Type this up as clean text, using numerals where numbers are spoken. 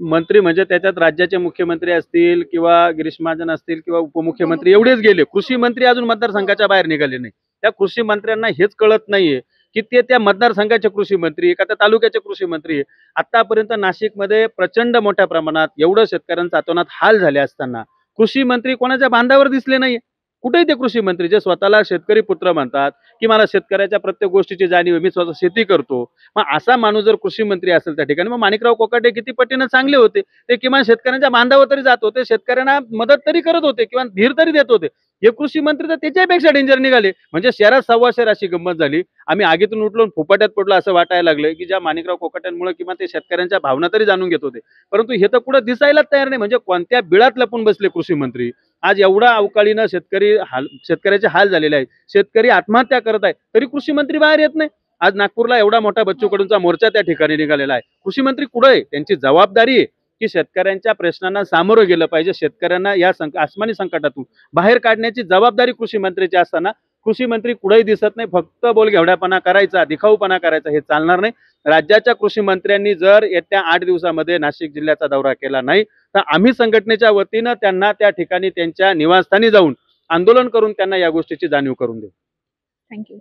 मंत्री म्हणजे त्याच्यात राज्याचे मुख्यमंत्री असतील किंवा गिरीश महाजन असतील किंवा उपमुख्यमंत्री एवढेच गेले. कृषी मंत्री अजून मतदारसंघाच्या बाहेर निघाले नाही. त्या कृषी मंत्र्यांना हेच कळत नाहीये की ते त्या मतदारसंघाचे कृषी मंत्री का त्या तालुक्याचे कृषी मंत्री आहे. आतापर्यंत नाशिकमध्ये प्रचंड मोठ्या प्रमाणात एवढं शेतकऱ्यांचा अतोनात हाल झाले असताना कृषी मंत्री कोणाच्या बांधावर दिसले नाही. कुठेही ते कृषी मंत्री जे स्वतःला शेतकरी पुत्र म्हणतात की मला शेतकऱ्याच्या प्रत्येक गोष्टीची जाणीव आहे, मी स्वतः शेती करतो. मग असा माणूस जर कृषी मंत्री असेल त्या ठिकाणी, मग माणिकराव कोकाटे किती पटीनं चांगले होते. ते किमान शेतकऱ्यांच्या बांधावर तरी जात होते, शेतकऱ्यांना मदत तरी करत होते किंवा धीर तरी देत होते. हे कृषी मंत्री तर त्याच्यापेक्षा डेंजर निघाले. म्हणजे शहरात सव्वाशेर अशी गंमत झाली. आम्ही आगीतून उठलो फुपाट्यात पडलो असं वाटायला लागलं की ज्या माणिकराव कोकाट्यांमुळे किंवा ते शेतकऱ्यांच्या भावना तरी जाणून घेत होते. परंतु हे तर कुठं दिसायलाच तयार नाही. म्हणजे कोणत्या बिळात लपून बसले कृषी मंत्री. आज एवढा अवकाळीनं शेतकऱ्याचे हाल झालेले आहेत. शेतकरी आत्महत्या करत आहे तरी कृषी मंत्री बाहेर येत नाही. आज नागपूरला एवढा मोठा बच्चू कडूंचा मोर्चा त्या ठिकाणी निघालेला आहे. कृषी मंत्री कुठे आहे? त्यांची जबाबदारी आहे की शेतकऱ्यांच्या प्रश्नांना सामोरं गेलं पाहिजे. शेतकऱ्यांना या आसमानी संकटातून बाहेर काढण्याची जबाबदारी कृषी मंत्र्याची असताना कृषी मंत्री कुठेही दिसत नाही. फक्त बोलघेवड्यापणा करायचा, दिखाऊपणा करायचा, हे चालणार नाही. राज्याच्या कृषी मंत्र्यांनी जर येत्या 8 दिवसामध्ये नाशिक जिल्ह्याचा दौरा केला नाही तर आम्ही संघटनेच्या वतीनं त्यांना त्या ठिकाणी त्यांच्या निवासस्थानी जाऊन आंदोलन करून त्यांना या गोष्टीची जाणीव करून देऊ. थँक्यू.